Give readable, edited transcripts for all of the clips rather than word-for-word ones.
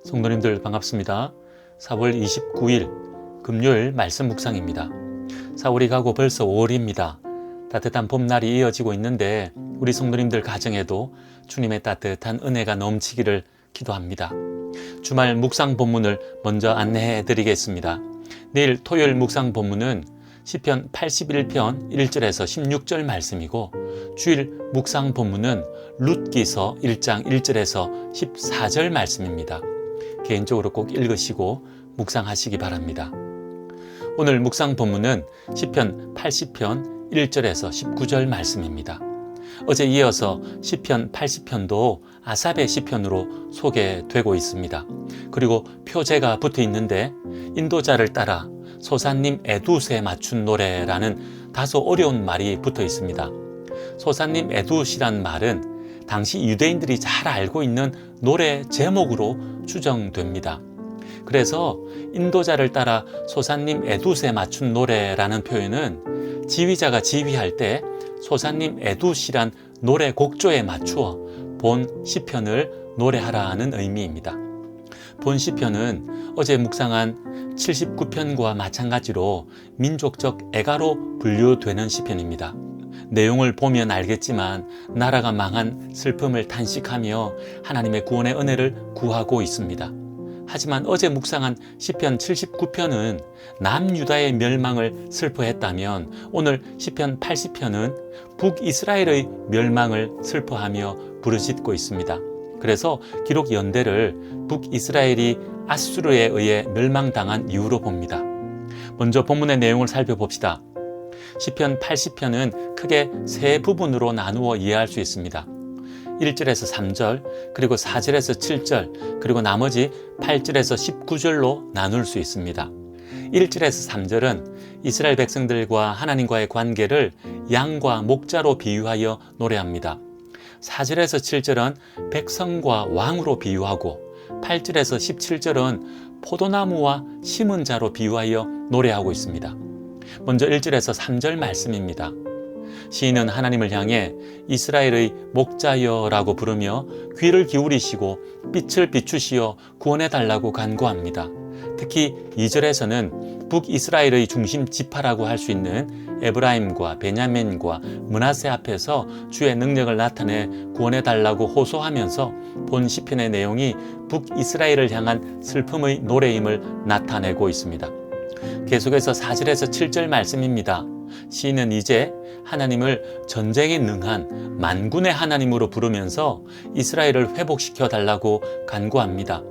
성도님들 반갑습니다. 4월 29일 금요일 말씀 묵상입니다. 4월이 가고 벌써 5월입니다. 따뜻한 봄날이 이어지고 있는데 우리 성도님들 가정에도 주님의 따뜻한 은혜가 넘치기를 기도합니다. 주말 묵상 본문을 먼저 안내해 드리겠습니다. 내일 토요일 묵상 본문은 시편 81편 1절에서 16절 말씀이고, 주일 묵상 본문은 룻기서 1장 1절에서 14절 말씀입니다. 개인적으로 꼭 읽으시고 묵상하시기 바랍니다. 오늘 묵상 본문은 시편 80편 1절에서 19절 말씀입니다. 어제 이어서 시편 80편도 아삽의 시편으로 소개되고 있습니다. 그리고 표제가 붙어 있는데 인도자를 따라 소사님 에두스에 맞춘 노래라는 다소 어려운 말이 붙어 있습니다. 소사님 에두스란 말은 당시 유대인들이 잘 알고 있는 노래 제목으로 추정됩니다. 그래서 인도자를 따라 소사님 에두스에 맞춘 노래라는 표현은 지휘자가 지휘할 때 소사님 에두스란 노래 곡조에 맞추어 본 시편을 노래하라는 의미입니다. 본 시편은 어제 묵상한 79편과 마찬가지로 민족적 애가로 분류되는 시편입니다. 내용을 보면 알겠지만 나라가 망한 슬픔을 탄식하며 하나님의 구원의 은혜를 구하고 있습니다. 하지만 어제 묵상한 시편 79편은 남유다의 멸망을 슬퍼했다면 오늘 시편 80편은 북이스라엘의 멸망을 슬퍼하며 부르짖고 있습니다. 그래서 기록 연대를 북이스라엘이 아수르에 의해 멸망당한 이유로 봅니다. 먼저 본문의 내용을 살펴봅시다. 시편 80편은 크게 세 부분으로 나누어 이해할 수 있습니다. 1절에서 3절, 그리고 4절에서 7절, 그리고 나머지 8절에서 19절로 나눌 수 있습니다. 1절에서 3절은 이스라엘 백성들과 하나님과의 관계를 양과 목자로 비유하여 노래합니다. 4절에서 7절은 백성과 왕으로 비유하고 8절에서 17절은 포도나무와 심은 자로 비유하여 노래하고 있습니다. 먼저 1절에서 3절 말씀입니다. 시인은 하나님을 향해 이스라엘의 목자여라고 부르며 귀를 기울이시고 빛을 비추시어 구원해달라고 간구합니다. 특히 2절에서는 북이스라엘의 중심 지파라고 할 수 있는 에브라임과 베냐민과 므낫세 앞에서 주의 능력을 나타내 구원해달라고 호소하면서 본 시편의 내용이 북이스라엘을 향한 슬픔의 노래임을 나타내고 있습니다. 계속해서 4절에서 7절 말씀입니다. 시인은 이제 하나님을 전쟁에 능한 만군의 하나님으로 부르면서 이스라엘을 회복시켜 달라고 간구합니다.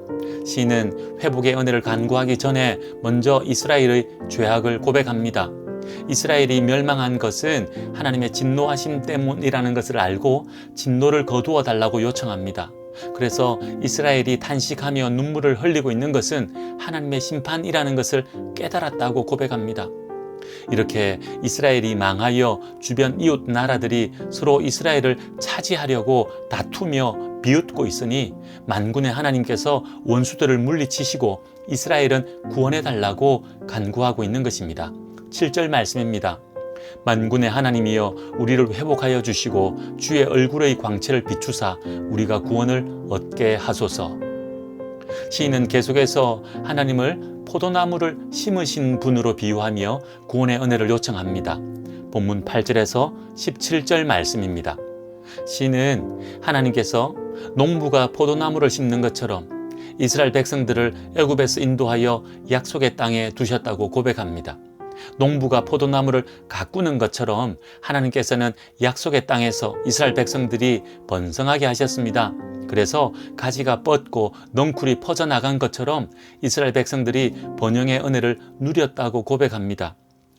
시인은 회복의 은혜를 간구하기 전에 먼저 이스라엘의 죄악을 고백합니다. 이스라엘이 멸망한 것은 하나님의 진노하심 때문이라는 것을 알고 진노를 거두어 달라고 요청합니다. 그래서 이스라엘이 탄식하며 눈물을 흘리고 있는 것은 하나님의 심판이라는 것을 깨달았다고 고백합니다. 이렇게 이스라엘이 망하여 주변 이웃 나라들이 서로 이스라엘을 차지하려고 다투며 비웃고 있으니 만군의 하나님께서 원수들을 물리치시고 이스라엘은 구원해달라고 간구하고 있는 것입니다. 7절 말씀입니다. 만군의 하나님이여 우리를 회복하여 주시고 주의 얼굴의 광채를 비추사 우리가 구원을 얻게 하소서. 시인은 계속해서 하나님을 포도나무를 심으신 분으로 비유하며 구원의 은혜를 요청합니다. 본문 8절에서 17절 말씀입니다. 시인은 하나님께서 농부가 포도나무를 심는 것처럼 이스라엘 백성들을 애굽에서 인도하여 약속의 땅에 두셨다고 고백합니다. 농부가 포도나무를 가꾸는 것처럼 하나님께서는 약속의 땅에서 이스라엘 백성들이 번성하게 하셨습니다. 그래서 가지가 뻗고 넝쿨이 퍼져나간 것처럼 이스라엘 백성들이 번영의 은혜를 누렸다고 고백합니다.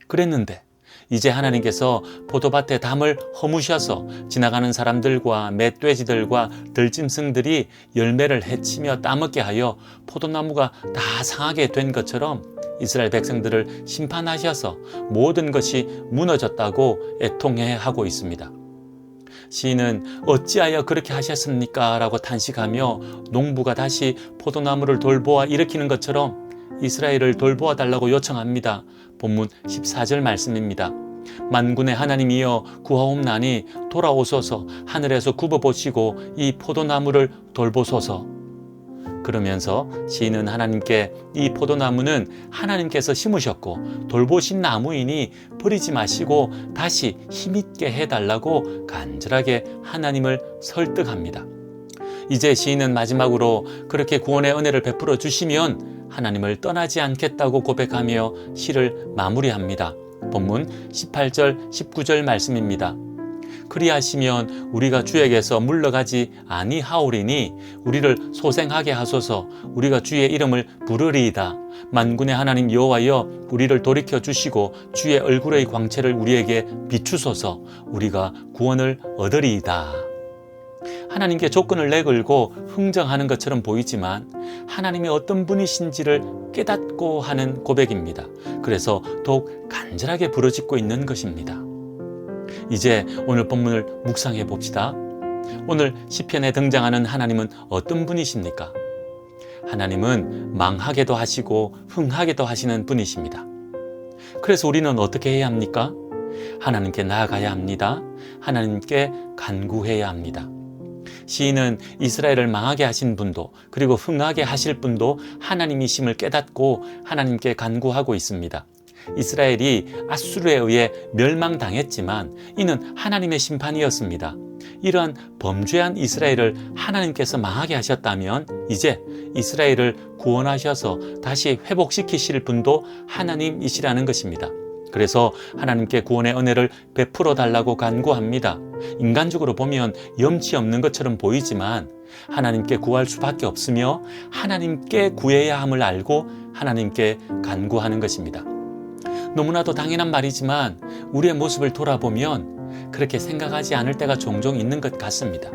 그랬는데 이제 하나님께서 포도밭의 담을 허무셔서 지나가는 사람들과 멧돼지들과 들짐승들이 열매를 해치며 따먹게 하여 포도나무가 다 상하게 된 것처럼 이스라엘 백성들을 심판하셔서 모든 것이 무너졌다고 애통해하고 있습니다. 시인은 어찌하여 그렇게 하셨습니까? 라고 탄식하며 농부가 다시 포도나무를 돌보아 일으키는 것처럼 이스라엘을 돌보아 달라고 요청합니다. 본문 14절 말씀입니다. 만군의 하나님이여 구하옵나니 돌아오소서. 하늘에서 굽어보시고 이 포도나무를 돌보소서. 그러면서 시인은 하나님께 이 포도나무는 하나님께서 심으셨고 돌보신 나무이니 버리지 마시고 다시 힘있게 해달라고 간절하게 하나님을 설득합니다. 이제 시인은 마지막으로 그렇게 구원의 은혜를 베풀어 주시면 하나님을 떠나지 않겠다고 고백하며 시를 마무리합니다. 본문 18절, 19절 말씀입니다. 그리하시면 우리가 주에게서 물러가지 아니하오리니 우리를 소생하게 하소서. 우리가 주의 이름을 부르리이다. 만군의 하나님 여호와여, 우리를 돌이켜 주시고 주의 얼굴의 광채를 우리에게 비추소서. 우리가 구원을 얻으리이다. 하나님께 조건을 내걸고 흥정하는 것처럼 보이지만 하나님이 어떤 분이신지를 깨닫고 하는 고백입니다. 그래서 더욱 간절하게 부르짖고 있는 것입니다. 이제 오늘 본문을 묵상해 봅시다. 오늘 시편에 등장하는 하나님은 어떤 분이십니까? 하나님은 망하게도 하시고 흥하게도 하시는 분이십니다. 그래서 우리는 어떻게 해야 합니까? 하나님께 나아가야 합니다. 하나님께 간구해야 합니다. 시인은 이스라엘을 망하게 하신 분도 그리고 흥하게 하실 분도 하나님이심을 깨닫고 하나님께 간구하고 있습니다. 이스라엘이 앗수르에 의해 멸망당했지만 이는 하나님의 심판이었습니다. 이러한 범죄한 이스라엘을 하나님께서 망하게 하셨다면 이제 이스라엘을 구원하셔서 다시 회복시키실 분도 하나님이시라는 것입니다. 그래서 하나님께 구원의 은혜를 베풀어 달라고 간구합니다. 인간적으로 보면 염치 없는 것처럼 보이지만 하나님께 구할 수밖에 없으며 하나님께 구해야 함을 알고 하나님께 간구하는 것입니다. 너무나도 당연한 말이지만 우리의 모습을 돌아보면 그렇게 생각하지 않을 때가 종종 있는 것 같습니다.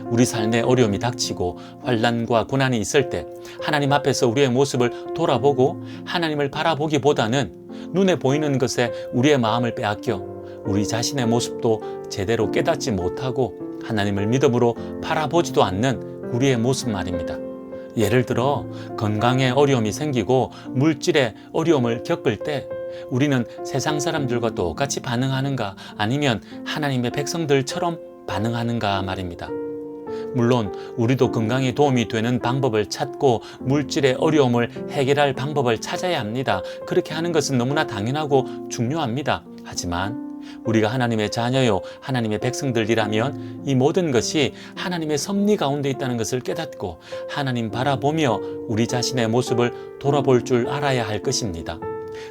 우리 삶에 어려움이 닥치고 환난과 고난이 있을 때 하나님 앞에서 우리의 모습을 돌아보고 하나님을 바라보기보다는 눈에 보이는 것에 우리의 마음을 빼앗겨 우리 자신의 모습도 제대로 깨닫지 못하고 하나님을 믿음으로 바라보지도 않는 우리의 모습 말입니다. 예를 들어 건강에 어려움이 생기고 물질에 어려움을 겪을 때 우리는 세상 사람들과 똑같이 반응하는가 아니면 하나님의 백성들처럼 반응하는가 말입니다. 물론 우리도 건강에 도움이 되는 방법을 찾고 물질의 어려움을 해결할 방법을 찾아야 합니다. 그렇게 하는 것은 너무나 당연하고 중요합니다. 하지만 우리가 하나님의 자녀요 하나님의 백성들이라면 이 모든 것이 하나님의 섭리 가운데 있다는 것을 깨닫고 하나님 바라보며 우리 자신의 모습을 돌아볼 줄 알아야 할 것입니다.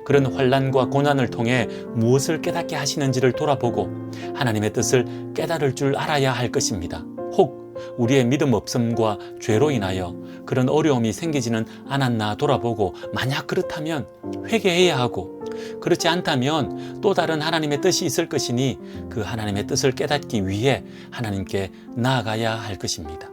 그런 환난과 고난을 통해 무엇을 깨닫게 하시는지를 돌아보고 하나님의 뜻을 깨달을 줄 알아야 할 것입니다. 혹 우리의 믿음 없음과 죄로 인하여 그런 어려움이 생기지는 않았나 돌아보고 만약 그렇다면 회개해야 하고 그렇지 않다면 또 다른 하나님의 뜻이 있을 것이니 그 하나님의 뜻을 깨닫기 위해 하나님께 나아가야 할 것입니다.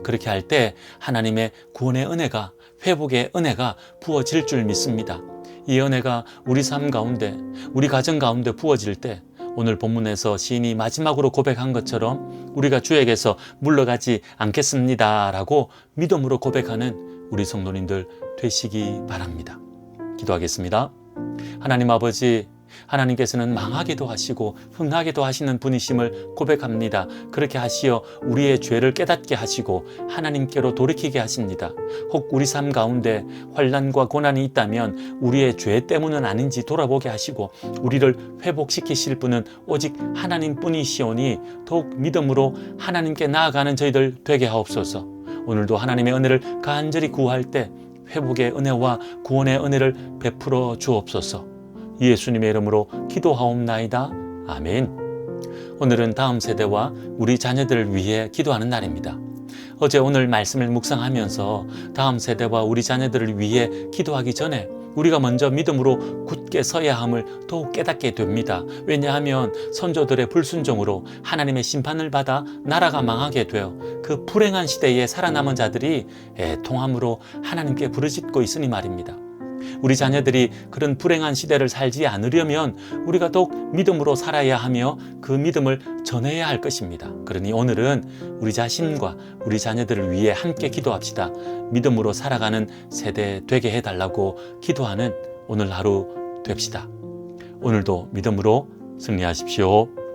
그렇게 할 때 하나님의 구원의 은혜가 회복의 은혜가 부어질 줄 믿습니다. 이 은혜가 우리 삶 가운데 우리 가정 가운데 부어질 때 오늘 본문에서 시인이 마지막으로 고백한 것처럼 우리가 주에게서 물러가지 않겠습니다 라고 믿음으로 고백하는 우리 성도님들 되시기 바랍니다. 기도하겠습니다. 하나님 아버지, 하나님께서는 망하게도 하시고 흥하게도 하시는 분이심을 고백합니다. 그렇게 하시어 우리의 죄를 깨닫게 하시고 하나님께로 돌이키게 하십니다. 혹 우리 삶 가운데 환난과 고난이 있다면 우리의 죄 때문은 아닌지 돌아보게 하시고 우리를 회복시키실 분은 오직 하나님뿐이시오니 더욱 믿음으로 하나님께 나아가는 저희들 되게 하옵소서. 오늘도 하나님의 은혜를 간절히 구할 때 회복의 은혜와 구원의 은혜를 베풀어 주옵소서. 예수님의 이름으로 기도하옵나이다. 아멘. 오늘은 다음 세대와 우리 자녀들을 위해 기도하는 날입니다. 어제 오늘 말씀을 묵상하면서 다음 세대와 우리 자녀들을 위해 기도하기 전에 우리가 먼저 믿음으로 굳게 서야 함을 더욱 깨닫게 됩니다. 왜냐하면 선조들의 불순종으로 하나님의 심판을 받아 나라가 망하게 되어 그 불행한 시대에 살아남은 자들이 애통함으로 하나님께 부르짖고 있으니 말입니다. 우리 자녀들이 그런 불행한 시대를 살지 않으려면 우리가 더욱 믿음으로 살아야 하며 그 믿음을 전해야 할 것입니다. 그러니 오늘은 우리 자신과 우리 자녀들을 위해 함께 기도합시다. 믿음으로 살아가는 세대 되게 해달라고 기도하는 오늘 하루 됩시다. 오늘도 믿음으로 승리하십시오.